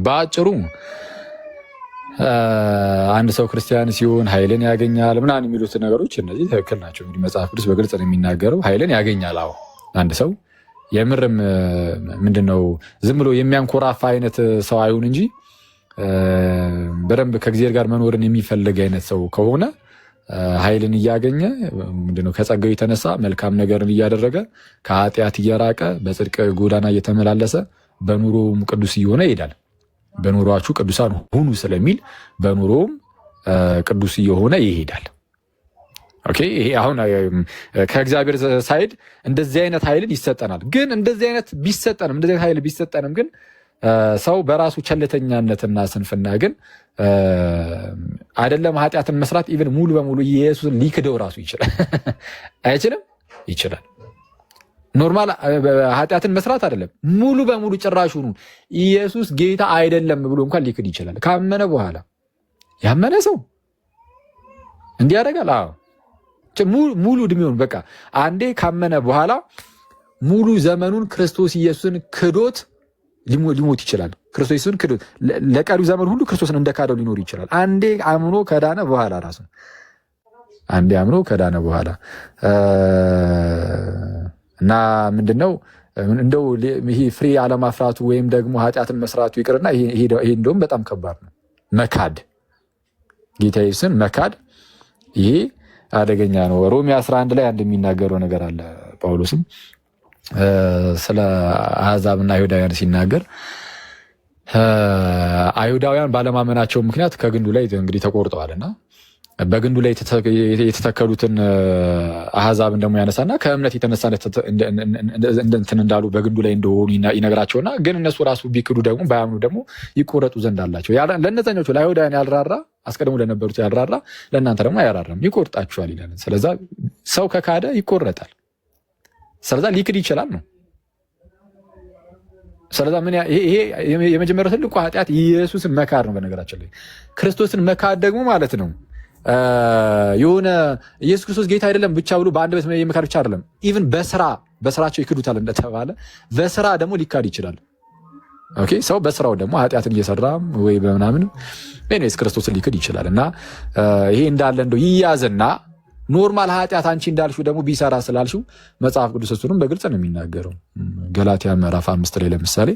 በአጭሩ አንድ ሰው ክርስቲያን ሲሆን ኃይልን ያገኛል ምናምን የሚሉት ነገሮች እነዚህ ትክክል ናቸው። እንግዲህ መጽሐፍ ቅዱስ በግልጽ ነው የሚናገረው ኃይልን ያገኛል። አዎ አንድ ሰው የምርም ምንድነው ዝም ብሎ የሚያንኮራፋ አይነት ሰው አይሁን እንጂ በደንብ ከእግዚአብሔር ጋር መኖርን የሚፈልግ አይነት ሰው ከሆነ ኃይልን እያገኘ ምንድነው ከጸጋው የተነሳ መልካም ነገርን እያደረገ ከኃጢአት እየራቀ በጽድቅ ጎዳና እየተመላለሰ በኑሮም ቅዱስ እየሆነ ይሄዳል። በኑሯችሁ ቅዱሳን ሁኑ ስለሚል በኑሮም ቅዱስ እየሆነ ይሄዳል። ኦኬ ይሄ አሁን ከእግዚአብሔር ሳይድ እንደዚህ አይነት ኃይልን ይሰጠናል። ግን እንደዚህ አይነት ኃይል ቢሰጠንም ግን ሰው በራሱ ቸልተኛነትና ስንፍና ግን አይደለም ኃጢአትን መስራት ኢቭን ሙሉ በሙሉ ኢየሱስን ሊክደው ራሱ ይችላል። አይችልም? ይችላል። ኖርማል ኃጢአትን መስራት አይደለም ሙሉ በሙሉ ጭራሹኑ ኢየሱስ ጌታ አይደለም ብሎ እንኳን ሊክድ ይችላል። ካመነ በኋላ ያመነ ሰው እንዲህ ያደርጋል። አዎ ሙሉ እድሜውን በቃ አንዴ ካመነ በኋላ ሙሉ ዘመኑን ክርስቶስ ኢየሱስን ክዶት ሊሞት ይችላል። ክርስቶስ ኢየሱስን ክዶት ለቀሪው ዘመን ሁሉ ክርስቶስን እንደካደው ሊኖር ይችላል። አንዴ አምኖ ከዳነ በኋላ ራሱ እና ምንድነው እንደው ይሄ ፍሬ አለማፍራቱ ወይም ደግሞ ኃጢአትን መስራቱ ይቅርና ይሄ እንደውም በጣም ከባድ ነው። መካድ ጌታ ኢየሱስን መካድ ይሄ አደገኛ ነው። ሮሜ 11 ላይ አንድ የሚናገረው ነገር አለ። ጳውሎስም ስለ አሕዛብና አይሁዳውያን ሲናገር አይሁዳውያን ባለማመናቸው ምክንያት ከግንዱ ላይ እንግዲህ ተቆርጠዋልና በግንዱ ላይ የተተከሉትን አሕዛብን ደግሞ ያነሳና ከእምነት የተነሳ እንትን እንዳሉ በግንዱ ላይ እንደሆኑ ይነግራቸውና ግን እነሱ ራሱ ቢክዱ ደግሞ ባያምኑ ደግሞ ይቆረጡ ዘንድ አላቸው። ለእነዛኞቹ ለአይሁዳውያን ያልራራ አስቀድሞ ለነበሩት ያልራራ ለእናንተ ደግሞ አያራራም ይቆርጣችኋል ይላል። ስለዛ ሰው ከካደ ይቆረጣል። ስለዛ ሊክድ ይችላል ነው። ስለዛ ምን ይሄ የመጀመሪያው ትልቁ ኃጢአት ኢየሱስን መካድ ነው። በነገራችን ላይ ክርስቶስን መካድ ደግሞ ማለት ነው የሆነ ኢየሱስ ክርስቶስ ጌታ አይደለም ብቻ ብሎ በአንደበት የመካድ ብቻ አይደለም። ኢቭን በስራቸው ይክዱታል እንደተባለ በስራ ደግሞ ሊካድ ይችላል። ኦኬ ሰው በስራው ደግሞ ኃጢአትን እየሰራም ወይ በምናምን እኔስ ክርስቶስን ሊክድ ይችላል። እና ይሄ እንዳለ እንደው ይያዝና ኖርማል ኃጢአት አንቺ እንዳልሽው ደግሞ ቢሰራ ስላልሽው መጽሐፍ ቅዱስ እሱንም በግልጽ ነው የሚናገረው። ገላትያ ምዕራፍ 5 ላይ ለምሳሌ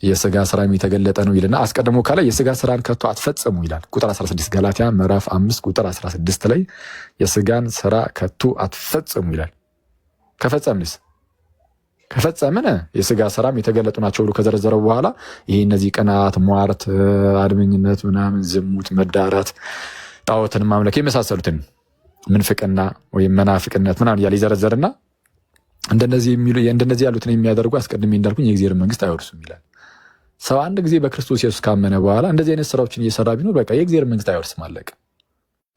የሥጋ ስራ የተገለጠ ነው ይልና አስቀድሞ ካለ የሥጋ ስራን ከቶ አትፈጽሙ ይላል። ቁጥር 16 ገላትያ ምዕራፍ 5 ቁጥር 16 ላይ የሥጋን ስራ ከቶ አትፈጽሙ ይላል። ከፈጸምን የሥጋ ስራም የተገለጡ ናቸው ብሎ ከዘረዘረው በኋላ ይሄ እነዚህ ቅናት፣ ሟርት፣ አድመኝነት፣ ምናምን፣ ዝሙት፣ መዳራት፣ ጣዖትን ማምለክ የመሳሰሉትን ምንፍቅና ወይም መናፍቅነት ምናምን እያለ ይዘረዘርና እንደነዚህ ያሉትን የሚያደርጉ አስቀድሜ እንዳልኩኝ የእግዚአብሔር መንግስት አይወርሱም ይላል። ሰው አንድ ጊዜ በክርስቶስ ኢየሱስ ካመነ በኋላ እንደዚህ አይነት ስራዎችን እየሰራ ቢኖር በቃ የእግዚአብሔር መንግስት አይወርስም፣ አለቀ።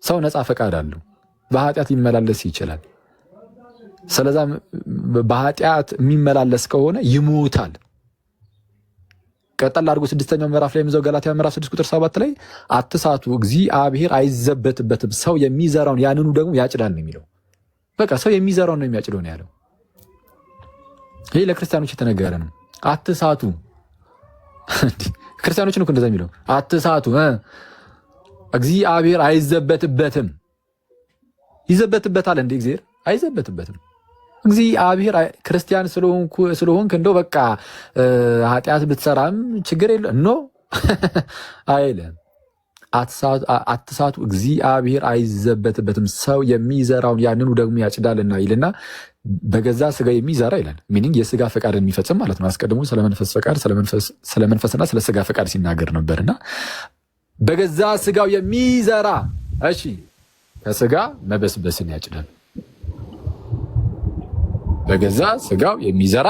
ሰው ነፃ ፈቃድ አለው፣ በኃጢአት ሊመላለስ ይችላል። ስለዛ በኃጢአት የሚመላለስ ከሆነ ይሞታል። ቀጠል አድርጎ 6ኛው ምዕራፍ ላይ የምዘው ገላትያ ምዕራፍ 6 ቁጥር 7 ላይ አትሳቱ፣ እግዚአብሔር አይዘበትበትም፣ ሰው የሚዘራውን ያንኑ ደግሞ ያጭዳል ነው የሚለው። በቃ ሰው የሚዘራውን ነው የሚያጭደው ነው ያለው። ይሄ ለክርስቲያኖች የተነገረ ነው። አትሳቱ። ክርስቲያኖችን እኮ እንደዛ የሚለው አትሳቱ፣ እግዚአብሔር አይዘበትበትም። ይዘበትበታል እንዴ? እግዚአብሔር አይዘበትበትም። እግዚአብሔር ክርስቲያን ስለሆንክ እንደው በቃ ኃጢአት ብትሰራም ችግር የለም ኖ አይልም። አትሳቱ፣ እግዚአብሔር አይዘበትበትም፣ ሰው የሚዘራውን ያንኑ ደግሞ ያጭዳልና ይልና በገዛ ስጋ የሚዘራ ይላል። ሚኒንግ የስጋ ፈቃድን የሚፈጽም ማለት ነው። አስቀድሞ ስለመንፈስ ፈቃድ ስለመንፈስና ስለ ስጋ ፈቃድ ሲናገር ነበርና በገዛ ስጋው የሚዘራ እሺ ከስጋ መበስበስን ያጭዳል። በገዛ ስጋው የሚዘራ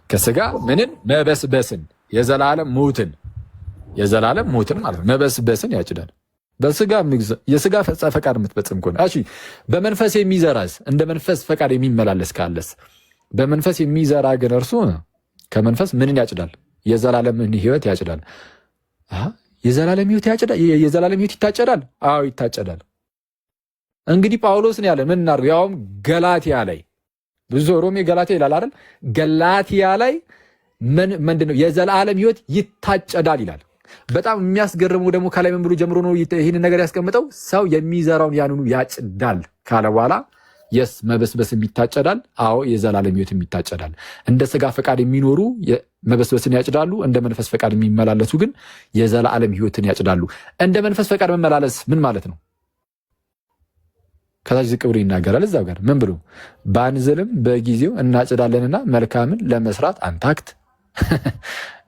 ከስጋ ምንን? መበስበስን፣ የዘላለም ሞትን ማለት ነው። መበስበስን ያጭዳል። በስጋ የስጋ ፈቃድ የምትፈጽም ከሆነ እሺ። በመንፈስ የሚዘራስ እንደ መንፈስ ፈቃድ የሚመላለስ ካለስ በመንፈስ የሚዘራ ግን እርሱ ከመንፈስ ምንን ያጭዳል? የዘላለምን ሕይወት ያጭዳል። የዘላለም ሕይወት ይታጨዳል። አዎ ይታጨዳል። እንግዲህ ጳውሎስን ያለ ምን እናድርገው? ያውም ገላትያ ላይ ብዙ ሮሜ ገላትያ ይላል አይደል? ገላትያ ላይ ምንድነው የዘላለም ሕይወት ይታጨዳል ይላል። በጣም የሚያስገርመው ደግሞ ከላይ ምን ብሎ ጀምሮ ነው ይህንን ነገር ያስቀምጠው? ሰው የሚዘራውን ያንኑ ያጭዳል ካለ በኋላ የስ መበስበስም ይታጨዳል። አዎ የዘላለም ሕይወትም ይታጨዳል። እንደ ስጋ ፈቃድ የሚኖሩ መበስበስን ያጭዳሉ፣ እንደ መንፈስ ፈቃድ የሚመላለሱ ግን የዘላለም ሕይወትን ያጭዳሉ። እንደ መንፈስ ፈቃድ መመላለስ ምን ማለት ነው? ከታች ዝቅ ብሎ ይናገራል። እዛው ጋር ምን ብሎ ባንዝልም በጊዜው እናጭዳለንና መልካምን ለመስራት አንታክት።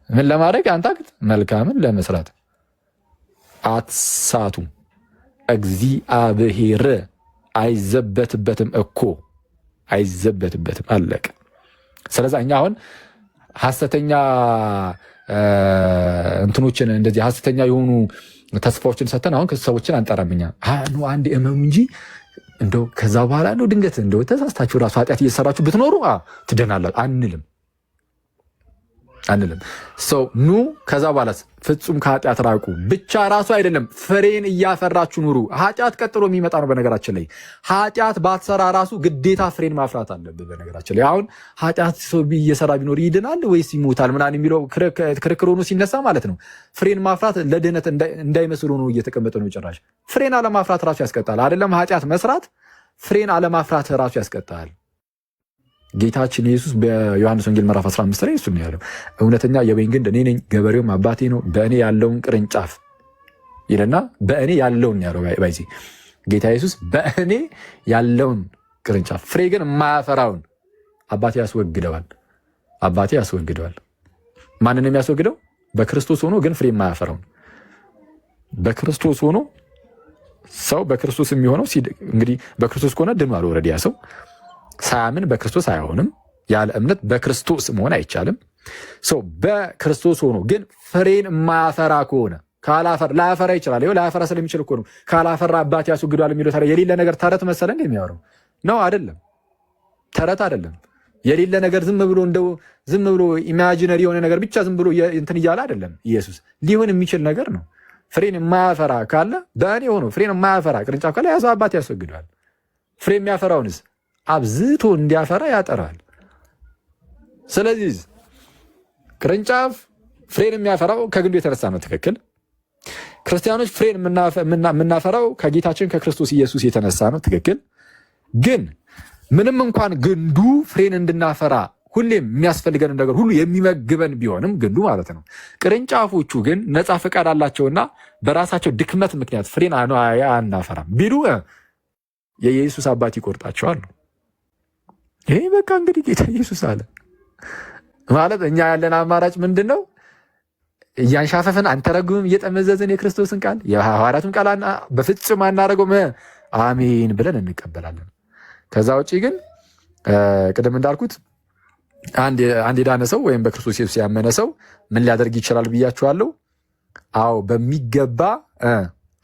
ምን ለማድረግ አንታክት? መልካምን ለመስራት አትሳቱ። እግዚአብሔር አይዘበትበትም እኮ አይዘበትበትም። አለቀ። ስለዚህ እኛ አሁን ሐሰተኛ እንትኖችን እንደዚህ ሐሰተኛ የሆኑ ተስፋዎችን ሰተን አሁን ሰዎችን አንጠራምኛ አንድ እመኑ እንጂ እንደው ከዛ በኋላ ነው ድንገት እንደው ተሳስታችሁ ራሱ ኃጢአት እየሰራችሁ ብትኖሩ ትደናላችሁ አንልም። ሰው ኑ ከዛ በኋላ ፍጹም ከኃጢአት ራቁ ብቻ ራሱ አይደለም ፍሬን እያፈራችሁ ኑሩ። ኃጢአት ቀጥሎ የሚመጣ ነው። በነገራችን ላይ ኃጢአት ባትሰራ ራሱ ግዴታ ፍሬን ማፍራት አለብህ። በነገራችን ላይ አሁን ኃጢአት ሰው እየሰራ ቢኖር ይድናል ወይስ ይሞታል ምናምን የሚለው ክርክር ሆኖ ሲነሳ ማለት ነው ፍሬን ማፍራት ለድህነት እንዳይመስል ሆኖ እየተቀመጠ ነው። ጭራሽ ፍሬን አለማፍራት ራሱ ያስቀጣል። አይደለም ኃጢአት መስራት፣ ፍሬን አለማፍራት ራሱ ያስቀጣል። ጌታችን ኢየሱስ በዮሐንስ ወንጌል ምዕራፍ 15 ላይ እሱ ነው ያለው፣ እውነተኛ የወይን ግንድ እኔ ነኝ፣ ገበሬውም አባቴ ነው። በእኔ ያለውን ቅርንጫፍ ይልና በእኔ ያለውን ያለው ባይዚ ጌታ ኢየሱስ በእኔ ያለውን ቅርንጫፍ ፍሬ ግን የማያፈራውን አባቴ ያስወግደዋል። ማንን ነው የሚያስወግደው? በክርስቶስ ሆኖ ግን ፍሬ የማያፈራውን። በክርስቶስ ሆኖ ሰው በክርስቶስ የሚሆነው እንግዲህ በክርስቶስ ከሆነ ድኗል። ኦልሬዲ ያ ሰው ሳያምን በክርስቶስ አይሆንም። ያለ እምነት በክርስቶስ መሆን አይቻልም። በክርስቶስ ሆኖ ግን ፍሬን የማያፈራ ከሆነ ላያፈራ ይችላል። ይኸው ላያፈራ ስለሚችል እኮ ነው ካላፈራ አባቴ ያስወግደዋል የሚለው። ታዲያ የሌለ ነገር ተረት መሰለ እንደ የሚያወራው ነው? አይደለም፣ ተረት አይደለም። የሌለ ነገር ዝም ብሎ ኢማጂነሪ የሆነ ነገር ብቻ ዝም ብሎ እንትን እያለ አይደለም። ኢየሱስ ሊሆን የሚችል ነገር ነው። ፍሬን የማያፈራ ካለ በእኔ ሆኖ ፍሬን የማያፈራ ቅርንጫፍ ካለ ያዘው አባቴ ያስወግደዋል። ፍሬ የሚያፈራውንስ አብዝቶ እንዲያፈራ ያጠራል። ስለዚህ ቅርንጫፍ ፍሬን የሚያፈራው ከግንዱ የተነሳ ነው። ትክክል። ክርስቲያኖች ፍሬን የምናፈራው ከጌታችን ከክርስቶስ ኢየሱስ የተነሳ ነው። ትክክል። ግን ምንም እንኳን ግንዱ ፍሬን እንድናፈራ ሁሌም የሚያስፈልገን ነገር ሁሉ የሚመግበን ቢሆንም ግንዱ ማለት ነው። ቅርንጫፎቹ ግን ነፃ ፈቃድ አላቸውና በራሳቸው ድክመት ምክንያት ፍሬን አናፈራም ቢሉ የኢየሱስ አባት ይቆርጣቸዋል። ይሄ በቃ እንግዲህ ጌታ ኢየሱስ አለ ማለት እኛ ያለን አማራጭ ምንድን ነው? እያንሻፈፍን አንተረጉምም፣ እየጠመዘዝን የክርስቶስን ቃል የሐዋርያቱን ቃል በፍጹም አናደርገውም። አሜን ብለን እንቀበላለን። ከዛ ውጭ ግን ቅድም እንዳልኩት አንድ የዳነ ሰው ወይም በክርስቶስ ኢየሱስ ያመነ ሰው ምን ሊያደርግ ይችላል ብያችኋለሁ። አዎ በሚገባ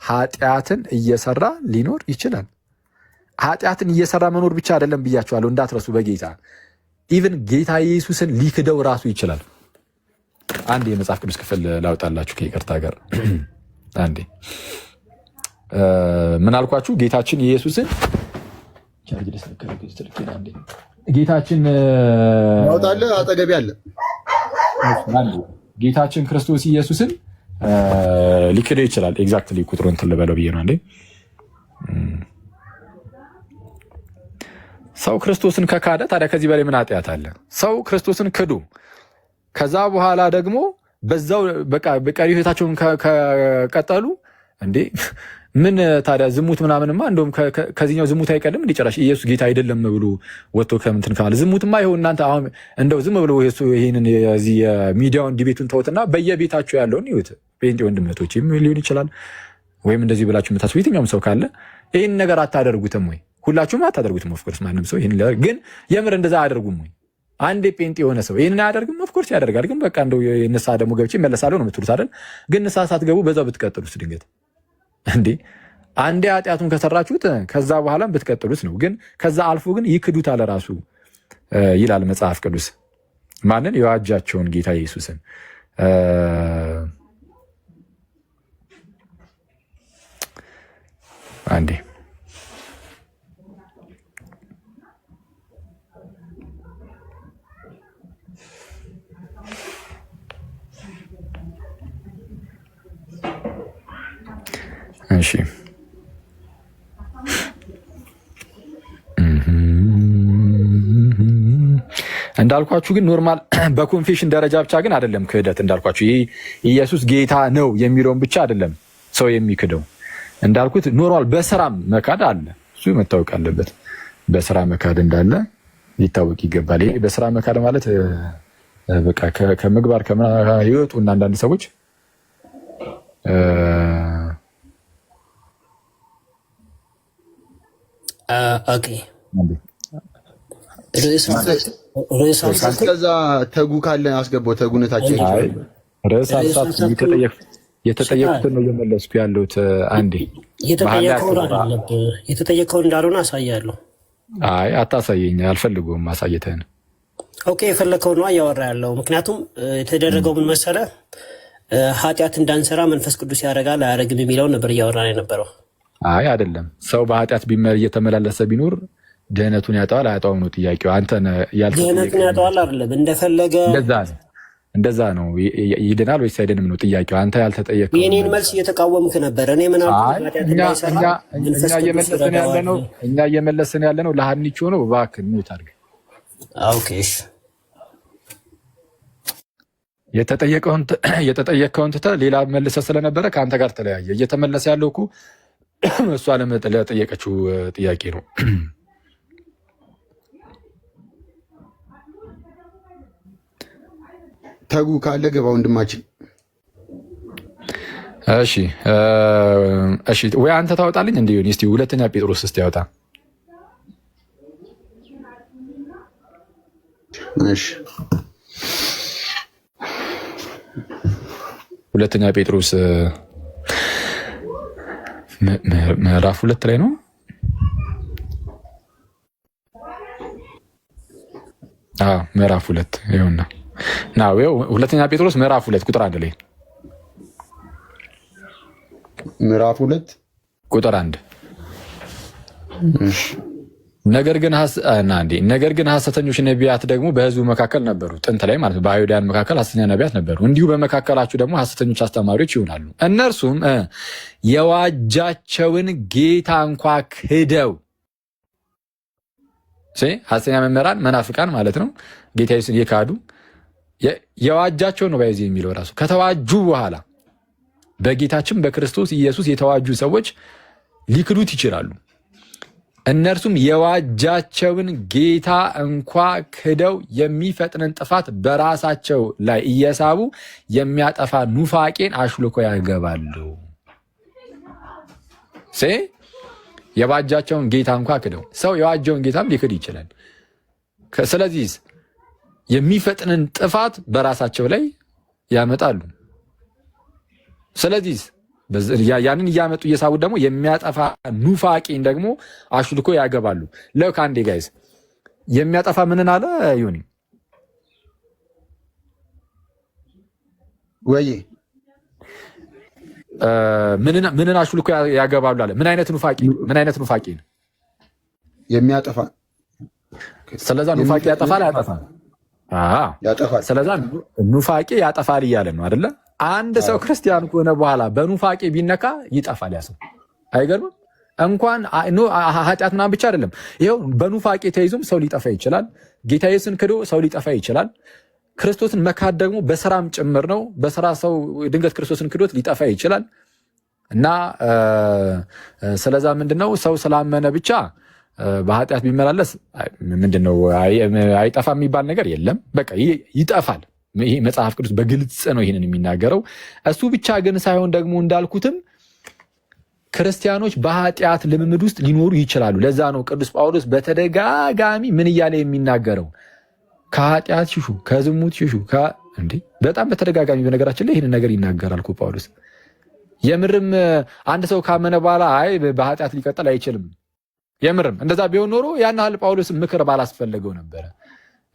ኃጢአትን እየሰራ ሊኖር ይችላል። ኃጢአትን እየሰራ መኖር ብቻ አይደለም ብያችኋለሁ፣ እንዳትረሱ። በጌታ ኢቭን ጌታ ኢየሱስን ሊክደው ራሱ ይችላል። አንድ የመጽሐፍ ቅዱስ ክፍል ላውጣላችሁ ከይቅርታ ጋር። አንዴ ምን አልኳችሁ? ጌታችን ኢየሱስን ጌታችን ያውጣልህ አጠገብ ያለ ጌታችን ክርስቶስ ኢየሱስን ሊክደው ይችላል። ኤግዛክትሊ ቁጥሩን እንትን ልበለው ብዬ ነው። አንዴ ሰው ክርስቶስን ከካደ ታዲያ ከዚህ በላይ ምን ኃጢአት አለ? ሰው ክርስቶስን ክዱ ከዛ በኋላ ደግሞ በዛው በቃ በቀሪ ህይወታቸውን ከቀጠሉ እንዴ ምን ታዲያ ዝሙት ምናምንማ እንደውም ከዚህኛው ዝሙት አይቀልም እንዴ? ጭራሽ ኢየሱስ ጌታ አይደለም ብሎ ወጥቶ ከምንትን ካለ ዝሙትማ ይኸው እናንተ አሁን እንደው ዝም ብሎ ይሄንን የዚህ ሚዲያውን ዲቤቱን ተውትና በየቤታቸው ያለውን ይሁት ጴንጤ ወንድመቶችም ሊሆን ይችላል ወይም እንደዚህ ብላችሁ የምታስቡ የትኛውም ሰው ካለ ይህን ነገር አታደርጉትም ወይ? ሁላችሁም አታደርጉትም። ኦፍኮርስ ማንም ሰው ይህን ግን የምር እንደዛ አያደርጉም ወይ? አንዴ ጴንጤ የሆነ ሰው ይህንን አያደርግም? ኦፍኮርስ ያደርጋል። ግን በቃ እንደው ንስሐ ደግሞ ገብቼ እመለሳለሁ ነው የምትሉት አይደል? ግን ንስሐ ሳትገቡ በዛው ብትቀጥሉት ድንገት እንዴ አንዴ ኃጢአቱን ከሰራችሁት ከዛ በኋላም ብትቀጥሉት ነው። ግን ከዛ አልፎ ግን ይክዱታል ራሱ ይላል መጽሐፍ ቅዱስ። ማንን? የዋጃቸውን ጌታ ኢየሱስን። አንዴ እሺ እንዳልኳችሁ ግን ኖርማል በኮንፌሽን ደረጃ ብቻ ግን አይደለም ክህደት። እንዳልኳችሁ ይሄ ኢየሱስ ጌታ ነው የሚለውን ብቻ አይደለም ሰው የሚክደው። እንዳልኩት ኖርማል በስራም መካድ አለ። እሱ መታወቅ አለበት። በስራ መካድ እንዳለ ሊታወቅ ይገባል። ይሄ በስራ መካድ ማለት በቃ ከምግባር ይወጡ እና አንዳንድ ሰዎች ኦኬ ከዛ ተጉ ካለ አስገባው። ተጉነታችን ርዕስ ሀሳብ የተጠየቁትን ነው እየመለስኩ ያለሁት። አንዴ የተጠየቀውን እንዳልሆነ አሳያለሁ። አይ አታሳየኝ፣ አልፈልጉም ማሳየትህን። ኦኬ የፈለከው ነው እያወራ ያለው። ምክንያቱም የተደረገው ምን መሰለህ፣ ኃጢአት እንዳንሰራ መንፈስ ቅዱስ ያደርጋል አያደርግም የሚለውን ነበር እያወራ የነበረው። አይ አይደለም፣ ሰው በኃጢአት እየተመላለሰ ቢኖር ድህነቱን ያጠዋል አያጠዋም ነው ጥያቄው። አንተ ድህነቱን ያጠዋል አይደለም እንደፈለገ እንደዛ ነው። ይድናል ወይስ አይድንም ነው ጥያቄው። አንተ ያልተጠየቀው የኔን መልስ እየተቃወምክ ነበር። እኔ ምን እኛ እየመለስን ያለ ነው ለሀኒቾ ነው። እባክህ ሚውት አድርግ። ኦኬ እሺ። የተጠየቀውን ትተህ ሌላ መልሰህ ስለነበረ ከአንተ ጋር ተለያየ። እየተመለሰ ያለው እኮ እሷ ለጠየቀችው ጥያቄ ነው። ተጉ ካለ ገባ ወንድማችን። እሺ ወይ አንተ ታወጣልኝ እንዲሁን እስቲ ሁለተኛ ጴጥሮስ እስቲ ያወጣ። እሺ ሁለተኛ ጴጥሮስ ምዕራፍ 2 ላይ ነው። ምዕራፍ 2 ይኸውና ናው ሁለተኛ ጴጥሮስ ምዕራፍ 2 ቁጥር 1 ላይ ምዕራፍ 2 ቁጥር 1 ነገር ግን ሐሰተኞች ነቢያት ደግሞ በሕዝቡ መካከል ነበሩ። ጥንት ላይ ማለት በአይሁዳውያን መካከል ሐሰተኛ ነቢያት ነበሩ። እንዲሁ በመካከላችሁ ደግሞ ሐሰተኞች አስተማሪዎች ይሆናሉ። እነርሱም የዋጃቸውን ጌታ እንኳ ክደው ሐሰተኛ መምህራን መናፍቃን ማለት ነው። ጌታ ኢየሱስን የካዱ የዋጃቸው ነው ባይዚ የሚለው ራሱ ከተዋጁ በኋላ በጌታችን በክርስቶስ ኢየሱስ የተዋጁ ሰዎች ሊክዱት ይችላሉ። እነርሱም የዋጃቸውን ጌታ እንኳ ክደው የሚፈጥንን ጥፋት በራሳቸው ላይ እየሳቡ የሚያጠፋ ኑፋቄን አሽልኮ ያገባሉ። የዋጃቸውን ጌታ እንኳ ክደው፣ ሰው የዋጀውን ጌታም ሊክድ ይችላል። ስለዚህ የሚፈጥንን ጥፋት በራሳቸው ላይ ያመጣሉ። ስለዚህ ያንን እያመጡ እየሳቡት ደግሞ የሚያጠፋ ኑፋቄን ደግሞ አሽልኮ ያገባሉ። ለካንዴ ጋይስ የሚያጠፋ ምንን አለ ይሁን ወይ ምንን አሽልኮ ያገባሉ አለ። ምን አይነት ኑፋቄ ነው የሚያጠፋ? ስለዛ ኑፋቄ ያጠፋል አያጠፋም? ስለዛ ኑፋቄ ያጠፋል እያለ ነው አይደለ? አንድ ሰው ክርስቲያን ከሆነ በኋላ በኑፋቄ ቢነካ ይጠፋል ያ ሰው። አይገርምም? እንኳን ኃጢአት ምናምን ብቻ አይደለም፣ ይኸው በኑፋቄ ተይዞም ሰው ሊጠፋ ይችላል። ጌታ ኢየሱስን ክዶ ሰው ሊጠፋ ይችላል። ክርስቶስን መካድ ደግሞ በስራም ጭምር ነው። በስራ ሰው ድንገት ክርስቶስን ክዶት ሊጠፋ ይችላል። እና ስለዛ ምንድነው ሰው ስላመነ ብቻ በኃጢአት ቢመላለስ ምንድነው አይጠፋም የሚባል ነገር የለም። በቃ ይጠፋል። ይሄ መጽሐፍ ቅዱስ በግልጽ ነው ይህንን የሚናገረው። እሱ ብቻ ግን ሳይሆን ደግሞ እንዳልኩትም ክርስቲያኖች በኃጢአት ልምምድ ውስጥ ሊኖሩ ይችላሉ። ለዛ ነው ቅዱስ ጳውሎስ በተደጋጋሚ ምን እያለ የሚናገረው? ከኃጢአት ሽሹ፣ ከዝሙት ሽሹ። በጣም በተደጋጋሚ በነገራችን ላይ ይህንን ነገር ይናገራል እኮ ጳውሎስ። የምርም አንድ ሰው ካመነ በኋላ አይ በኃጢአት ሊቀጥል አይችልም። የምርም እንደዛ ቢሆን ኖሮ ያን ያህል ጳውሎስ ምክር ባላስፈለገው ነበረ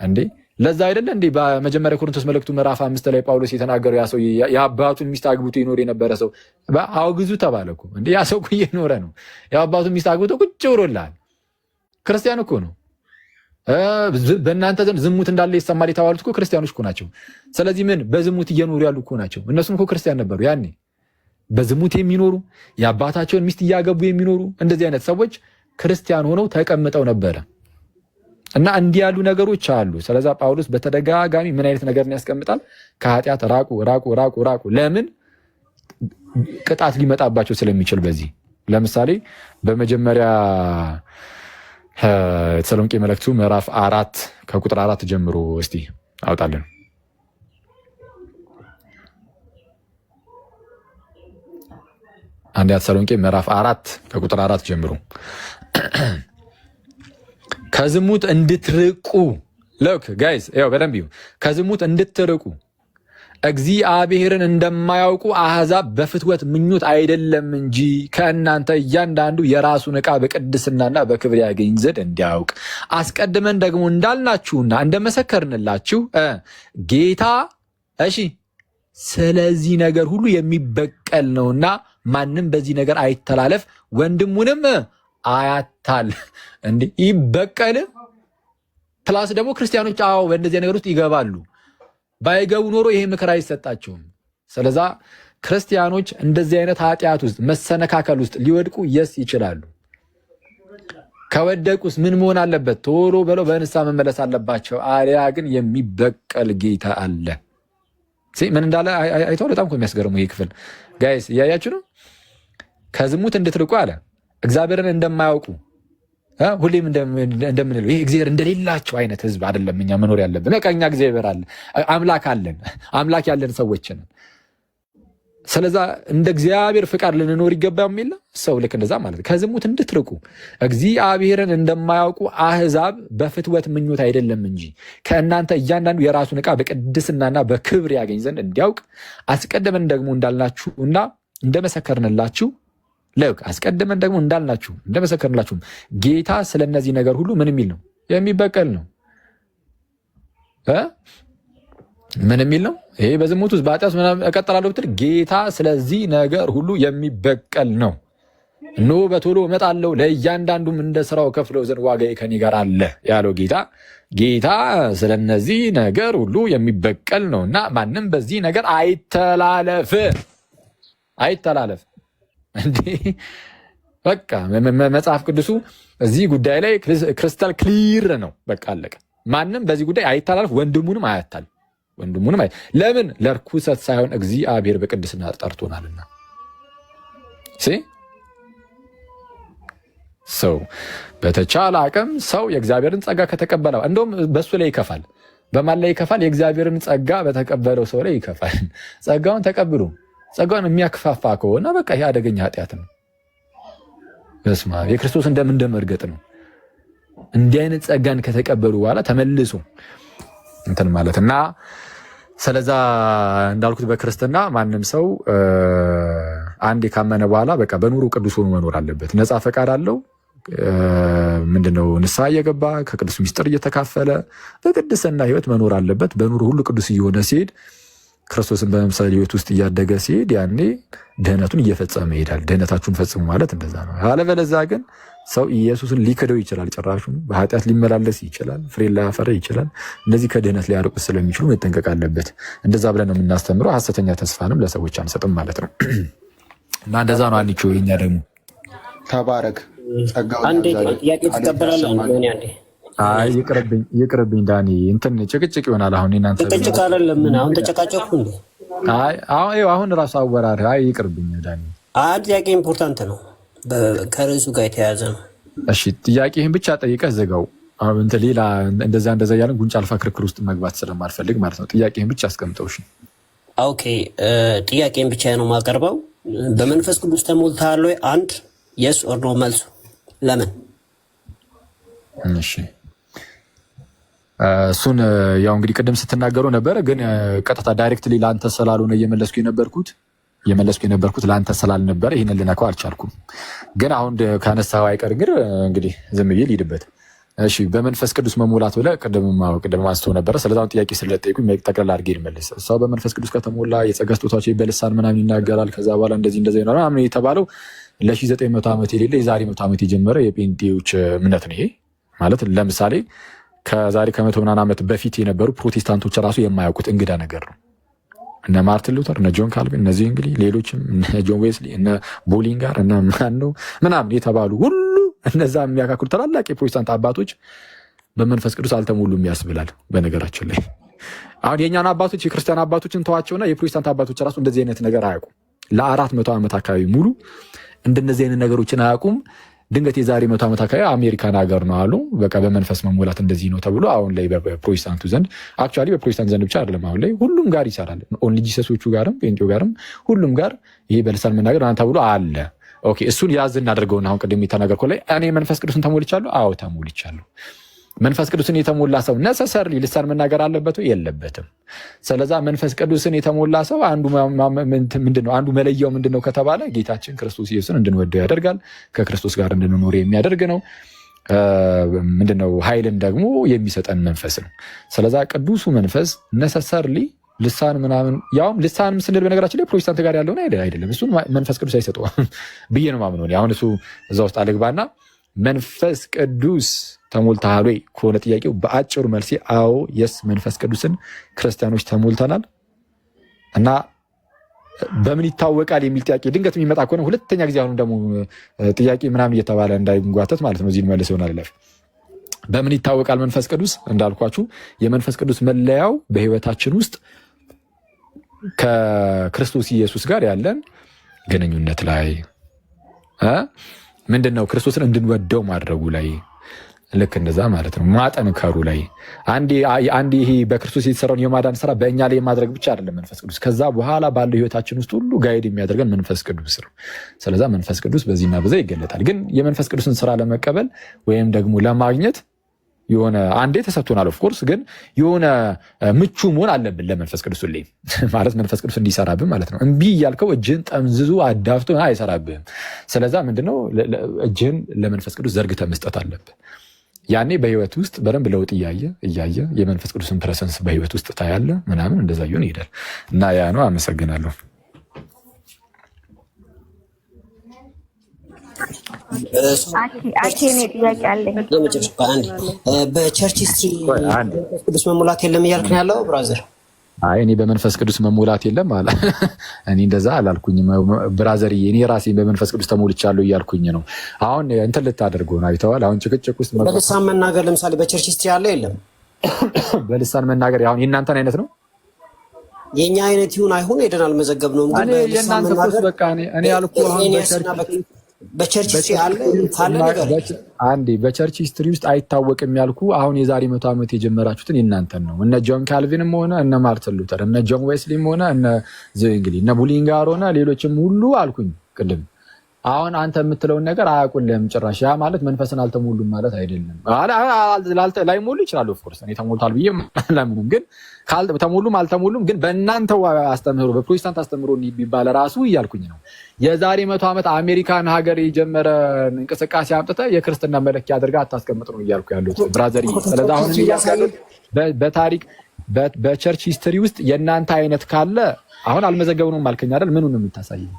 እንዴ። ለዛ አይደለ እንዴ በመጀመሪያ ቆሮንቶስ መልእክቱ ምዕራፍ 5 ላይ ጳውሎስ የተናገረው ያ ሰው የአባቱን ሚስት አግብቶ ይኖር የነበረ ሰው አውግዙ ተባለ እኮ እንዴ። ያ ሰው እኮ እየኖረ ነው። የአባቱን ሚስት አግብቶ ቁጭ ብሎላል። ክርስቲያን እኮ ነው። በእናንተ ዘንድ ዝሙት እንዳለ ይሰማል የተባሉት እኮ ክርስቲያኖች እኮ ናቸው። ስለዚህ ምን በዝሙት እየኖሩ ያሉ እኮ ናቸው። እነሱም እኮ ክርስቲያን ነበሩ ያኔ። በዝሙት የሚኖሩ የአባታቸውን ሚስት እያገቡ የሚኖሩ እንደዚህ አይነት ሰዎች ክርስቲያን ሆነው ተቀምጠው ነበረ እና እንዲህ ያሉ ነገሮች አሉ። ስለዛ ጳውሎስ በተደጋጋሚ ምን አይነት ነገርን ያስቀምጣል? ከኃጢአት ራቁ ራቁ ራቁ ራቁ። ለምን? ቅጣት ሊመጣባቸው ስለሚችል። በዚህ ለምሳሌ በመጀመሪያ ተሰሎንቄ መልእክቱ ምዕራፍ 4 ከቁጥር 4 ጀምሮ እስቲ አውጣለን። አንደኛ ተሰሎንቄ ምዕራፍ 4 ከቁጥር 4 ጀምሮ ከዝሙት እንድትርቁ ሎክ ጋይስ ያው በደንብ ይሁ ከዝሙት እንድትርቁ እግዚአብሔርን እንደማያውቁ አሕዛብ በፍትወት ምኞት አይደለም እንጂ ከእናንተ እያንዳንዱ የራሱን ዕቃ በቅድስናና በክብር ያገኝ ዘንድ እንዲያውቅ አስቀድመን ደግሞ እንዳልናችሁና እንደመሰከርንላችሁ ጌታ ስለዚህ ነገር ሁሉ የሚበቀል ነውና ማንም በዚህ ነገር አይተላለፍ፣ ወንድሙንም አያታል። እንዴ ይበቀል ፕላስ ደግሞ ክርስቲያኖች በእንደዚህ ነገር ውስጥ ይገባሉ። ባይገቡ ኖሮ ይሄ ምክር አይሰጣቸውም። ስለዛ ክርስቲያኖች እንደዚህ አይነት ኃጢአት ውስጥ መሰነካከል ውስጥ ሊወድቁ ይችላሉ። ከወደቁስ ምን መሆን አለበት? ቶሎ ብለው በንስሐ መመለስ አለባቸው። አሊያ ግን የሚበቀል ጌታ አለ። ምን እንዳለ አይተው በጣም እኮ የሚያስገርሙ ይሄ ክፍል ጋይስ እያያችሁ ነው። ከዝሙት እንድትርቁ አለ። እግዚአብሔርን እንደማያውቁ ሁሌም እንደምንለው ይሄ እግዚአብሔር እንደሌላቸው አይነት ህዝብ አይደለም እኛ መኖር ያለብን። በቃ እኛ እግዚአብሔር አለ፣ አምላክ አለን፣ አምላክ ያለን ሰዎች ነን። ስለዛ እንደ እግዚአብሔር ፍቃድ ልንኖር ይገባ የሚል ሰው ልክ እንደዛ ማለት ከዝሙት እንድትርቁ እግዚአብሔርን እንደማያውቁ አሕዛብ በፍትወት ምኞት አይደለም እንጂ ከእናንተ እያንዳንዱ የራሱን ዕቃ በቅድስናና በክብር ያገኝ ዘንድ እንዲያውቅ አስቀድመን ደግሞ እንዳልናችሁና እንደመሰከርንላችሁ አስቀድመን ደግሞ እንዳልናችሁ እንደመሰከርንላችሁ ጌታ ስለነዚህ ነገር ሁሉ ምን የሚል ነው? የሚበቀል ነው። ምን የሚል ነው? ይሄ በዝሙት ውስጥ በኃጢአት እቀጥላለሁ ብትል ጌታ ስለዚህ ነገር ሁሉ የሚበቀል ነው። እነሆ በቶሎ እመጣለሁ፣ ለእያንዳንዱም እንደ ስራው ከፍለው ዘንድ ዋጋዬ ከኔ ጋር አለ ያለው ጌታ ስለነዚህ ነገር ሁሉ የሚበቀል ነው እና ማንም በዚህ ነገር አይተላለፍ። እንዴ በቃ መጽሐፍ ቅዱሱ እዚህ ጉዳይ ላይ ክሪስታል ክሊር ነው። በቃ አለቀ። ማንም በዚህ ጉዳይ አይተላለፍ፣ ወንድሙንም አያታል። ለምን? ለርኩሰት ሳይሆን እግዚአብሔር በቅድስና ጠርቶናልና። ሰው በተቻለ አቅም ሰው የእግዚአብሔርን ጸጋ ከተቀበለው እንደውም በሱ ላይ ይከፋል። በማን ላይ ይከፋል? የእግዚአብሔርን ጸጋ በተቀበለው ሰው ላይ ይከፋል። ጸጋውን ተቀብሎ ጸጋውን የሚያክፋፋ ከሆነ በቃ ይሄ አደገኛ ኃጢአት ነው። በስመ አብ የክርስቶስ እንደምን መርገጥ ነው። እንዲህ አይነት ጸጋን ከተቀበሉ በኋላ ተመልሶ እንትን ማለት እና ስለዛ እንዳልኩት በክርስትና ማንም ሰው አንድ ካመነ በኋላ በቃ በኑሮ ቅዱስ ሆኖ መኖር አለበት። ነፃ ፈቃድ አለው። ምንድነው? ንስሐ እየገባ ከቅዱስ ሚስጥር እየተካፈለ በቅድስና ህይወት መኖር አለበት። በኑሮ ሁሉ ቅዱስ እየሆነ ሲሄድ ክርስቶስን በመምሰል ህይወት ውስጥ እያደገ ሲሄድ ያኔ ድህነቱን እየፈጸመ ይሄዳል። ድህነታችሁን ፈጽሙ ማለት እንደዛ ነው። አለበለዛ ግን ሰው ኢየሱስን ሊክደው ይችላል። ጭራሹን በኃጢአት ሊመላለስ ይችላል። ፍሬ ላያፈራ ይችላል። እነዚህ ከድህነት ሊያርቁ ስለሚችሉ መጠንቀቅ አለበት። እንደዛ ብለን ነው የምናስተምረው። ሐሰተኛ ተስፋንም ለሰዎች አንሰጥም ማለት ነው እና እንደዛ ነው። አንቺ የኛ ደግሞ ተባረክ። አንዴ ጥያቄ ትቀበላለህ? ይቅርብኝ ዳኒ፣ እንትን ጭቅጭቅ ይሆናል። አሁን እናንተ ጭቅጭቅ አይደለም። ምን አሁን ተጨቃጨኩ እንዴ? አሁን ራሱ አወራር። ይቅርብኝ ዳኒ። ጥያቄ ኢምፖርታንት ነው፣ ከርዕሱ ጋር የተያያዘ ነው። እሺ ጥያቄህን ብቻ ጠይቀህ ዘጋው። እንትን ሌላ እንደዛ እያለን ጉንጭ አልፋ ክርክር ውስጥ መግባት ስለማልፈልግ ማለት ነው። ጥያቄህን ብቻ አስቀምጠው። እሺ ኦኬ። ጥያቄን ብቻ ነው የማቀርበው። በመንፈስ ቅዱስ ተሞልተሃል ወይ? አንድ የስ ኦር ኖ መልሱ ለምን? እሺ እሱን ያው እንግዲህ ቅድም ስትናገሩ ነበረ፣ ግን ቀጥታ ዳይሬክትሊ ለአንተ ስላልሆነ እየመለስኩ የነበርኩት ለአንተ ስላልነበረ ይህንን ልነካው አልቻልኩም። ግን አሁን ከነሳው አይቀር ግን እንግዲህ ዝም ብዬ ልሂድበት። እሺ በመንፈስ ቅዱስ መሞላት ብለህ ቅድም አንስቶ ነበረ። ስለዛም ጥያቄ ስለጠየቁኝ ጠቅላላ አድርጌ ልመልስ። ሰው በመንፈስ ቅዱስ ከተሞላ የጸጋ ስጦታዎች በልሳን ምናምን ይናገራል። ከዛ በኋላ እንደዚህ ይሆናል ምናምን የተባለው ለ900 ዓመት የሌለ የዛሬ 100 ዓመት የጀመረ የጴንጤዎች እምነት ነው። ይሄ ማለት ለምሳሌ ከዛሬ ከ100 ምናምን ዓመት በፊት የነበሩ ፕሮቴስታንቶች ራሱ የማያውቁት እንግዳ ነገር ነው። እነ ማርቲን ሉተር፣ እነ ጆን ካልቪን፣ እነዚህ እንግዲህ ሌሎችም እነ ጆን ዌስሊ፣ እነ ቦሊንጋር እና ማነው ምናምን የተባሉ ሁሉ እነዛ የሚያካክሉ ታላላቅ የፕሮቴስታንት አባቶች በመንፈስ ቅዱስ አልተሞሉም ያስብላል። በነገራችን ላይ አሁን የእኛን አባቶች የክርስቲያን አባቶችን ተዋቸውና የፕሮቴስታንት አባቶች ራሱ እንደዚህ አይነት ነገር አያውቁም። ለ400 ዓመት አካባቢ ሙሉ እንደነዚህ አይነት ነገሮችን አያውቁም። ድንገት የዛሬ 100 ዓመት አካባቢ አሜሪካን ሀገር ነው አሉ በቃ በመንፈስ መሞላት እንደዚህ ነው ተብሎ አሁን ላይ በፕሮቴስታንቱ ዘንድ አክቹዋሊ በፕሮቴስታንት ዘንድ ብቻ አይደለም አሁን ላይ ሁሉም ጋር ይሰራል። ኦንሊ ጂሰሶቹ ጋርም ጴንጤው ጋርም ሁሉም ጋር ይሄ በልሳን መናገር ተብሎ አለ። ኦኬ እሱን ያዝ እናደርገውና አሁን ቅድም የተናገርኩ ላይ እኔ መንፈስ ቅዱስን ተሞልቻለሁ። አዎ ተሞልቻለሁ። መንፈስ ቅዱስን የተሞላ ሰው ነሰሰርሊ ልሳን መናገር አለበት የለበትም? ስለዛ መንፈስ ቅዱስን የተሞላ ሰው አንዱ ምንድነው? አንዱ መለያው ምንድነው ከተባለ ጌታችን ክርስቶስ ኢየሱስን እንድንወደው ያደርጋል። ከክርስቶስ ጋር እንድንኖር የሚያደርግ ነው። ምንድነው? ኃይልን ደግሞ የሚሰጠን መንፈስ ነው። ስለዛ ቅዱሱ መንፈስ ነሰሰርሊ ልሳን ምናምን ያውም ልሳን ስንል በነገራችን ላይ ፕሮቴስታንት ጋር ያለውን አይደለም። እሱን መንፈስ ቅዱስ አይሰጠውም ብዬ ነው ማምነው። አሁን እሱ እዛ ውስጥ አልግባና መንፈስ ቅዱስ ተሞልተሃል ወይ ከሆነ ጥያቄው በአጭሩ መልሴ አዎ የስ መንፈስ ቅዱስን ክርስቲያኖች ተሞልተናል። እና በምን ይታወቃል የሚል ጥያቄ ድንገት የሚመጣ ከሆነ ሁለተኛ ጊዜ አሁን ደግሞ ጥያቄ ምናምን እየተባለ እንዳይጓተት ማለት ነው እዚህ መልሰው እናለፍ። በምን ይታወቃል መንፈስ ቅዱስ? እንዳልኳችሁ የመንፈስ ቅዱስ መለያው በህይወታችን ውስጥ ከክርስቶስ ኢየሱስ ጋር ያለን ግንኙነት ላይ ምንድነው? ክርስቶስን እንድንወደው ማድረጉ ላይ ልክ እንደዛ ማለት ነው። ማጠንከሩ ላይ አንዴ ይሄ በክርስቶስ የተሰራውን የማዳን ስራ በእኛ ላይ ማድረግ ብቻ አይደለም መንፈስ ቅዱስ። ከዛ በኋላ ባለው ህይወታችን ውስጥ ሁሉ ጋይድ የሚያደርገን መንፈስ ቅዱስ ነው። ስለዛ መንፈስ ቅዱስ በዚህና በዛ ይገለጣል። ግን የመንፈስ ቅዱስን ስራ ለመቀበል ወይም ደግሞ ለማግኘት የሆነ አንዴ ተሰጥቶናል። ኦፍኮርስ ግን የሆነ ምቹ መሆን አለብን ለመንፈስ ቅዱስ ላይ ማለት መንፈስ ቅዱስ እንዲሰራብን ማለት ነው። እምቢ እያልከው እጅህን ጠምዝዙ አዳፍቶ አይሰራብህም። ስለዛ ምንድነው እጅህን ለመንፈስ ቅዱስ ዘርግተ መስጠት አለብህ። ያኔ በህይወት ውስጥ በደንብ ለውጥ እያየ የመንፈስ ቅዱስን ፕሬሰንስ በህይወት ውስጥ ታያለ ምናምን እንደዛ ይሆን ይሄዳል እና ያ ነው። አመሰግናለሁ። ጥያቄ አለኝ። በቸርች ሂስትሪ ቅዱስ መሙላት የለም እያልክ ነው ያለው ብራዘር? አይ እኔ በመንፈስ ቅዱስ መሙላት የለም አለ። እኔ እንደዛ አላልኩኝም ብራዘር። እኔ ራሴ በመንፈስ ቅዱስ ተሞልቻለሁ እያልኩኝ ነው። አሁን እንትን ልታደርገው ነው አይተዋል። አሁን ጭቅጭቅ ውስጥ በልሳን መናገር ለምሳሌ በቸርች ሂስትሪ ያለ የለም። በልሳን መናገር አሁን የእናንተን አይነት ነው። የኛ አይነት ይሁን አይሁን ሄደን አልመዘገብነውም። ግን የእናንተ ቁስ በቃ እኔ ያልኩ አሁን በቸርች ሂስትሪ አለ ካለ ነገር አንዴ በቸርች ሂስትሪ ውስጥ አይታወቅም ያልኩ አሁን የዛሬ 100 ዓመት የጀመራችሁትን የእናንተን ነው። እነ ጆን ካልቪንም ሆነ እነ ማርቲን ሉተር እነ ጆን ዌስሊም ሆነ እነ ዘንግሊ እነ ቦሊንጋር ሆነ ሌሎችም ሁሉ አልኩኝ ቅድም። አሁን አንተ የምትለውን ነገር አያውቁልህም ጭራሽ። ያ ማለት መንፈስን አልተሞሉም ማለት አይደለም። ላይሞሉ ይችላሉ። ኦፍኮርስ እኔ ተሞልቷል ብዬ ለምንም ግን ተሞሉም አልተሞሉም ግን በእናንተው አስተምህሮ በፕሮቴስታንት አስተምህሮ ቢባል ራሱ እያልኩኝ ነው። የዛሬ 100 ዓመት አሜሪካን ሀገር የጀመረ እንቅስቃሴ አምጥተህ የክርስትና መለኪያ አድርገህ አታስቀምጥ ነው እያልኩ ያሉት ብራዘር። ስለዚህ አሁን እያልኩ በታሪክ በቸርች ሂስትሪ ውስጥ የእናንተ አይነት ካለ አሁን አልመዘገብነውም አልከኝ አይደል? ምኑን ነው የምታሳየው?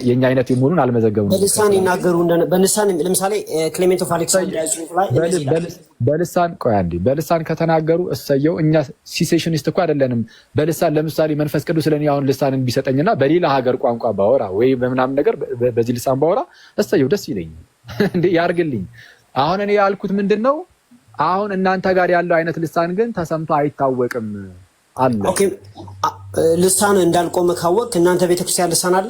የኛ አይነት የመሆኑን አልመዘገብነውም። በልሳን ይናገሩ በልሳን ለምሳሌ ክሌሜንት ኦፍ አሌክሳንድሪያ በልሳን ቆይ አንዴ በልሳን ከተናገሩ እሰየው። እኛ ሲሴሽኒስት እኮ አይደለንም። በልሳን ለምሳሌ መንፈስ ቅዱስ ለኔ አሁን ልሳንን ቢሰጠኝና በሌላ ሀገር ቋንቋ ባወራ ወይ በምናምን ነገር በዚህ ልሳን ባወራ እሰየው፣ ደስ ይለኛል እንዴ ያርግልኝ። አሁን እኔ ያልኩት ምንድነው አሁን እናንተ ጋር ያለው አይነት ልሳን ግን ተሰምቶ አይታወቅም አለ። ኦኬ ልሳን እንዳልቆመ ካወቅ እናንተ ቤተክርስቲያን ልሳን አለ?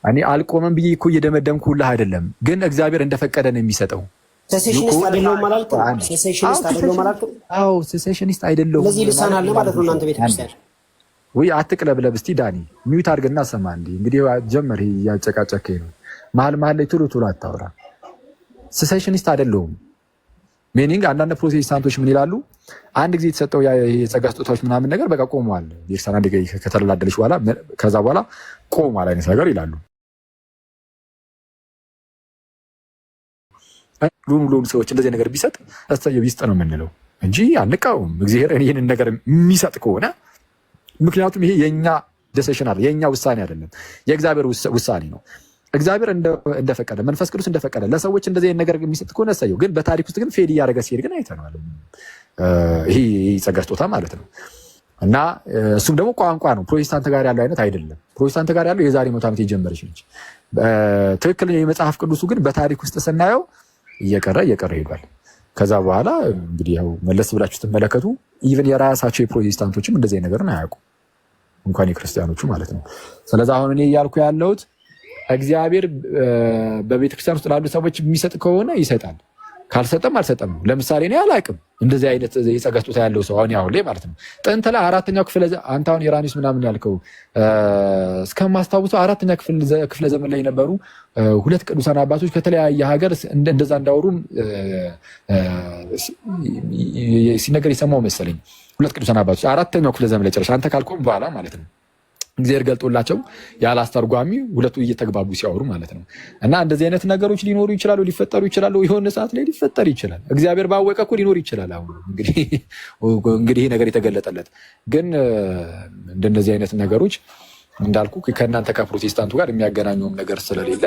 እኔ አልቆመም ብዬ እኮ እየደመደምኩልህ አይደለም፣ ግን እግዚአብሔር እንደፈቀደ ነው የሚሰጠው። ሴሴሽኒስት አይደለሁም አላልኩም? ሴሴሽኒስት አይደለሁም አላልኩም? አዎ ሴሴሽኒስት አይደለሁም። ስለዚህ ልሳን አለ ማለት ነው እናንተ ቤተክርስቲያን። ወይ አትቅለብለብ እስቲ ዳኒ ሚዩት አድርግና ሰማ። እንግዲህ ጀመር እያጨቃጨከኝ ነው። መሀል ላይ ቶሎ አታውራ። ሴሴሽኒስት አይደለሁም ሚኒንግ አንዳንድ ፕሮቴስታንቶች ምን ይላሉ? አንድ ጊዜ የተሰጠው የጸጋ ስጦታዎች ምናምን ነገር በቃ ቆመዋል። ቤተክርስቲያን አንድ ጊዜ ከተደላደለች በኋላ ከዛ በኋላ ቆመዋል አይነት ነገር ይላሉ። ሉም ሰዎች እንደዚህ ነገር ቢሰጥ አስተያየው ይስጥ ነው የምንለው እንጂ አንቃወም። እግዚአብሔር ይሄንን ነገር የሚሰጥ ከሆነ ምክንያቱም ይሄ የኛ ዲሲሽን አይደለም፣ የኛ ውሳኔ አይደለም፣ የእግዚአብሔር ውሳኔ ነው። እግዚአብሔር እንደፈቀደ መንፈስ ቅዱስ እንደፈቀደ ለሰዎች እንደዚህ ነገር የሚሰጥ ከሆነ እሰየው። ግን በታሪክ ውስጥ ግን ፌድ እያደረገ ሲሄድ ግን አይተናል። ይሄ ጸጋ ስጦታ ማለት ነው። እና እሱም ደግሞ ቋንቋ ነው። ፕሮቴስታንት ጋር ያለው አይነት አይደለም። ፕሮቴስታንት ጋር ያለው የዛሬ 100 ዓመት የጀመረች ነች። ትክክለኛ የመጽሐፍ ቅዱሱ ግን በታሪክ ውስጥ ስናየው እየቀረ ሄዷል። ከዛ በኋላ እንግዲህ ያው መለስ ብላችሁ ስትመለከቱ ኢቨን የራሳቸው የፕሮቴስታንቶችም እንደዚህ ነገርን አያውቁም፣ እንኳን የክርስቲያኖቹ ማለት ነው። ስለዚህ አሁን እኔ እያልኩ ያለሁት እግዚአብሔር በቤተክርስቲያን ውስጥ ላሉ ሰዎች የሚሰጥ ከሆነ ይሰጣል፣ ካልሰጠም አልሰጠም ነው። ለምሳሌ እኔ አላውቅም እንደዚህ አይነት የጸጋ ስጦታ ያለው ሰው አሁን ላይ ማለት ነው። ጥንት ላይ 4ኛው ክፍለ አንተ አሁን ኢራኒስ ምናምን ያልከው እስከማስታውሰው 4ኛ ክፍለ ዘመን ላይ የነበሩ 2 ቅዱሳን አባቶች ከተለያየ ሀገር እንደዛ እንዳወሩ ሲነገር የሰማው መሰለኝ። 2 ቅዱሳን አባቶች 4ኛው ክፍለ ዘመን ላይ ጨረሻ አንተ ካልኩም በኋላ ማለት ነው እግዚአብሔር ገልጦላቸው ያለ አስተርጓሚ ሁለቱ እየተግባቡ ሲያወሩ ማለት ነው። እና እንደዚህ አይነት ነገሮች ሊኖሩ ይችላሉ፣ ሊፈጠሩ ይችላሉ። የሆነ ሰዓት ላይ ሊፈጠር ይችላል። እግዚአብሔር ባወቀ እኮ ሊኖር ይችላል። አሁን እንግዲህ ይሄ ነገር የተገለጠለት ግን እንደነዚህ አይነት ነገሮች እንዳልኩ ከእናንተ ከፕሮቴስታንቱ ጋር የሚያገናኘውም ነገር ስለሌለ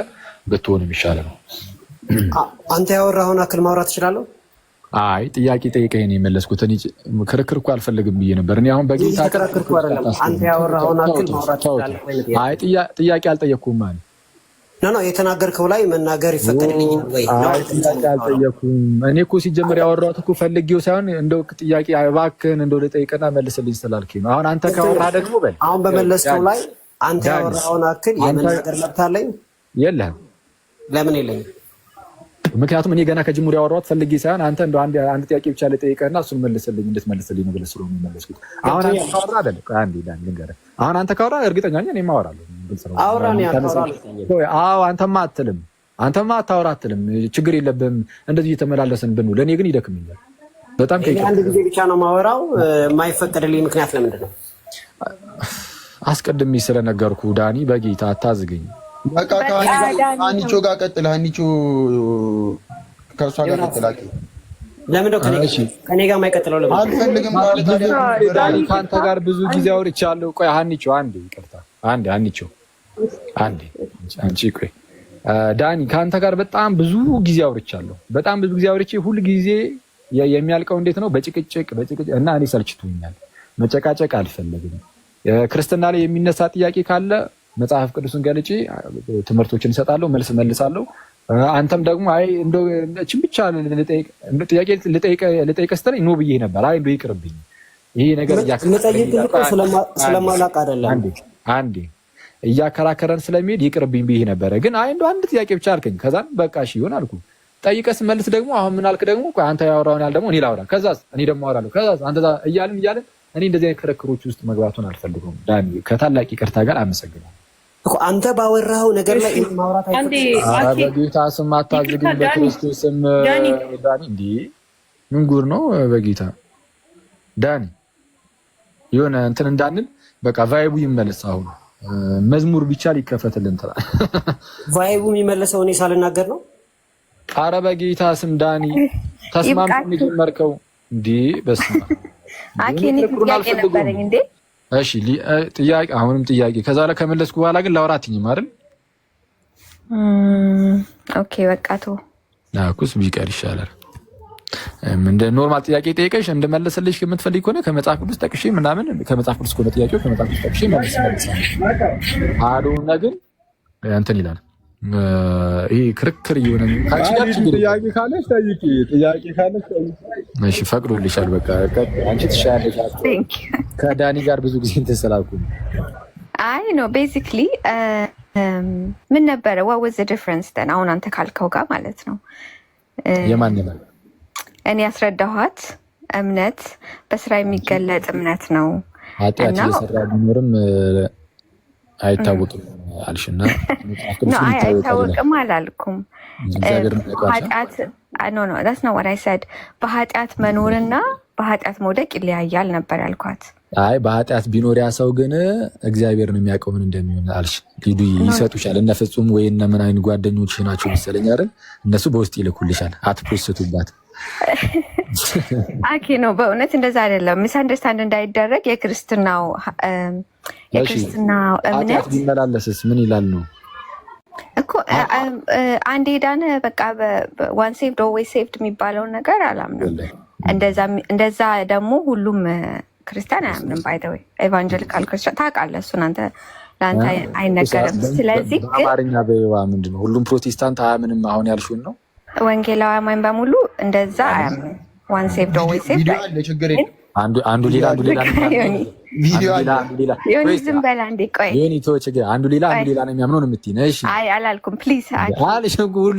ብትሆንም ይሻለ ነው። አንተ ያወራኸውን አክል ማውራት ትችላለህ? አይ ጥያቄ ጠይቀኝ ነው የመለስኩት። እኔ ክርክር እኮ አልፈልግም ብዬ ነበር። እኔ አሁን በጌታ ተከራከርኩ አይደለም። አንተ ያወራኸውን አክል ማውራት ትችላለህ ወይ? አይ ጥያቄ አልጠየቅኩም ማለት ነው። የተናገርከው ላይ መናገር ይፈቀድልኝ ወይ? አይ ጥያቄ አልጠየቅኩም። እኔ እኮ ሲጀምር ያወራሁት እኮ ፈልጌው ሳይሆን እንደው ጥያቄ እባክህን እንደው ልጠይቅና መልስልኝ ስላልከኝ ነው። አሁን አንተ ካወራህ ደግሞ በል አሁን በመለስከው ላይ አንተ ያወራኸውን አክል የመናገር መብት አለኝ? የለህም። ለምን የለኝም? ምክንያቱም እኔ ገና ከጅምሩ ያወራሁት ፈልጌ ሳይሆን አንተ እንደው አንድ ጥያቄ ብቻ ልጠይቅህና እሱን መልስልኝ እንድትመልስልኝ ነው ብለህ ስለሆነ የመለስኩት። አሁን አንተ ካወራህ አይደል? ልንገርህ፣ አሁን አንተ ካወራህ እርግጠኛ ነኝ እኔም አወራለሁ። አዎ አንተማ አትልም፣ አንተማ አታወራ አትልም። ችግር የለብህም እንደዚህ እየተመላለስን ብንውል። እኔ ግን ይደክመኛል በጣም። አንድ ጊዜ ብቻ ነው የማወራው። የማይፈቀድልኝ ምክንያት ለምንድን ነው? አስቀድሜ ስለነገርኩ ዳኒ፣ በጌታ አታዝገኝ። በቃ ከሀኒቾ ጋር ቀጥል። ሀኒቾ ከእሷ ጋር ቀጥል። ለምን ነው ከኔ ጋር የማይቀጥለው? ለምን አልፈልግም ማለት ዳኒ፣ ከአንተ ጋር ብዙ ጊዜ አውርቻለሁ። ቆይ ሀኒቾ አንዴ ይቅርታ፣ ሀኒቾ አንዴ አንቺ ቆይ። ዳኒ ከአንተ ጋር በጣም ብዙ ጊዜ አውርቻለሁ። በጣም ብዙ ጊዜ አውርቼ ሁል ጊዜ የሚያልቀው እንዴት ነው? በጭቅጭቅ እና እኔ ሰልችቶኛል። መጨቃጨቅ አልፈለግም። ክርስትና ላይ የሚነሳ ጥያቄ ካለ መጽሐፍ ቅዱስን ገልጬ ትምህርቶችን እሰጣለሁ፣ መልስ መልሳለሁ። አንተም ደግሞ አይ እንደው እቺን ብቻ ጥያቄ ልጠይቅ ስትለኝ ኖ ብዬ ነበር። አይ እንደው ይቅርብኝ ይሄ ነገር ስለማላውቅ አይደለም። አንዴ እያከራከረን ስለሚሄድ ይቅርብኝ ብዬ ነበረ። ግን አይ እንደው አንድ ጥያቄ ብቻ አልከኝ። ከዛም በቃ እሺ ይሁን አልኩ። ጠይቀህ ስመልስ ደግሞ አሁን ምን አልክ ደግሞ? አንተ ያወራውን ያህል ደግሞ እኔ ላውራ፣ ከዛስ እኔ ደግሞ አወራለሁ፣ ከዛስ አንተ እያልን እኔ እንደዚህ አይነት ክርክሮች ውስጥ መግባቱን አልፈልገውም። ዳኒ ከታላቅ ይቅርታ ጋር አመሰግናለሁ። አንተ ባወራኸው ነገር ላይ ማውራት አይፈልግም። በጌታ ስም አታዝግኝ፣ በክርስቶስ ስም ዳኒ። እንዴ ምን ጉር ነው? በጌታ ዳኒ የሆነ እንትን እንዳንል በቃ ቫይቡ ይመለስ። አሁን መዝሙር ብቻ ሊከፈትልን ትላለህ። ቫይቡ የሚመለሰው እኔ ሳልናገር ነው። ኧረ በጌታ ስም ዳኒ ተስማምተን የጀመርከው እንዴ? በስመ አብ ጥያቄ ነበረኝ እንዴ? እሺ ጥያቄ፣ አሁንም ጥያቄ። ከዛ ላይ ከመለስኩ በኋላ ግን ላውራትኝም አይደል? ኦኬ በቃ ተው። ናኩስ ቢቀር ይሻላል። እንደ ኖርማል ጥያቄ ጠይቀሽ እንደመለሰልሽ የምትፈልጊ ከሆነ ከመጽሐፍ ቅዱስ ጠቅሼ ምናምን፣ ከመጽሐፍ ቅዱስ ከሆነ ጥያቄው ከመጽሐፍ ቅዱስ ጠቅሼ መልስ አሉና ግን እንትን ይላል። ይሄ ክርክር እየሆነ ካንቺ ጋር ጥያቄ ካለሽ ጠይቂ፣ ጥያቄ ካለሽ ጠይቂ። እሺ ፈቅዶልሻል። በቃ አንቺ ትሻያለሽ። ከዳኒ ጋር ብዙ ጊዜ እንትን ስላልኩ አይ ኖ ቤዚክሊ ምን ነበረ what was the difference then? አሁን አንተ ካልከው ጋር ማለት ነው። የማን ነው? እኔ ያስረዳኋት እምነት በስራ የሚገለጥ እምነት ነው። ኃጢአት እየሰራ ቢኖርም አይታወቅም አልሽና አይታወቅም አላልኩም። ኃጢአት ኖ that's not what I said። በኃጢአት መኖርና በኃጢአት መውደቅ ይለያያል ነበር ያልኳት። አይ በኃጢአት ቢኖር ያ ሰው ግን እግዚአብሔር ነው የሚያውቀው ምን እንደሚሆን አልሽ። ሊዱ ይሰጡሻል። እነ ፍጹም ወይ እነ ምን አይነት ጓደኞች ናቸው መሰለኝ አይደል? እነሱ በውስጥ ይልኩልሻል። አትፖስቱባት። አኬ ነው በእውነት እንደዛ አይደለም። ሚስ አንደርስታንድ እንዳይደረግ የክርስትናው እምነት ቢመላለስስ ምን ይላል ነው እኮ አንዴ ዳነ በቃ ዋን ሴቭድ ኦልዌይስ ሴቭድ የሚባለውን ነገር አላምንም። እንደዛ ደግሞ ሁሉም ክርስቲያን አያምንም። ባይ ዘ ወይ ኤቫንጀሊካል ክርስቲያን ታውቃለህ፣ እሱን አንተ ለአንተ አይነገርም። ስለዚህ ግን በአማርኛ በይዋ ምንድን ነው ሁሉም ፕሮቴስታንት አያምንም አሁን ያልሽውን ነው። ወንጌላዊ አማኝ በሙሉ እንደዛ አያምንም። ዋን ሴቭድ ኦልዌይስ ሴቭድ። አንዱ ሌላ ዝም በላ እንዴ ቆይ አንዱ ሌላ ነው የሚያምነው ነው የምትይኝ? እሺ አይ አላልኩም። ፕሊዝ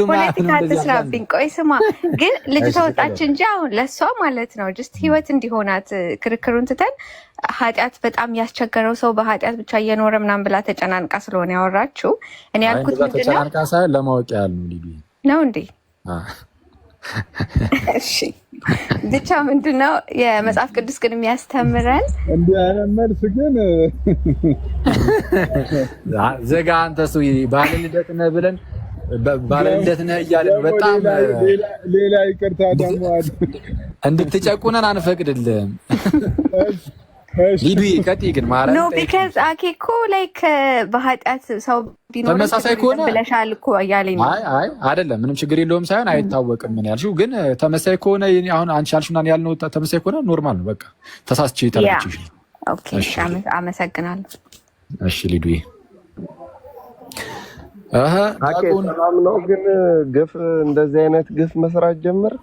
ፖለቲካ አትስራብኝ። ቆይ ስማ ግን ልጅቷ ወጣች እንጂ አሁን ለእሷ ማለት ነው ጅስት ህይወት እንዲሆናት ክርክሩን ትተን ኃጢአት በጣም ያስቸገረው ሰው በኃጢአት ብቻ እየኖረ ምናምን ብላ ተጨናንቃ ስለሆነ ያወራችው እኔ ያልኩት ምንድን ነው ተጨናንቃ ሳይሆን ለማወቅ ያህል ነው እንዴ? እሺ ብቻ ምንድነው የመጽሐፍ ቅዱስ ግን የሚያስተምረን እንዲህ አይነት መልስ ግን ዘጋ አንተ ሰው ባለ ልደት ነህ ብለን ባለ ልደት ነህ እያለን በጣም ሌላ ይቅርታ ደግሞ እንድትጨቁነን አንፈቅድልህም። ሊዱ ቀጥይ ግን ማለት ነው ቢካዝ አኬ እኮ ላይክ በኃጢአት ሰው ቢኖር ተመሳሳይ ከሆነ ብለሻል እኮ እያለኝ አይ አይደለም ምንም ችግር የለውም ሳይሆን አይታወቅም ምን ያልሽው ግን ተመሳሳይ ከሆነ አሁን አንቺ ያልሽውና ያልነው ተመሳሳይ ከሆነ ኖርማል ነው በቃ ተሳስቼ ተላልኩሽ። ኦኬ አመሰግናለሁ። እሺ ሊዱ ሰላም ነው ግን ግፍ እንደዚህ አይነት ግፍ መስራት ጀመር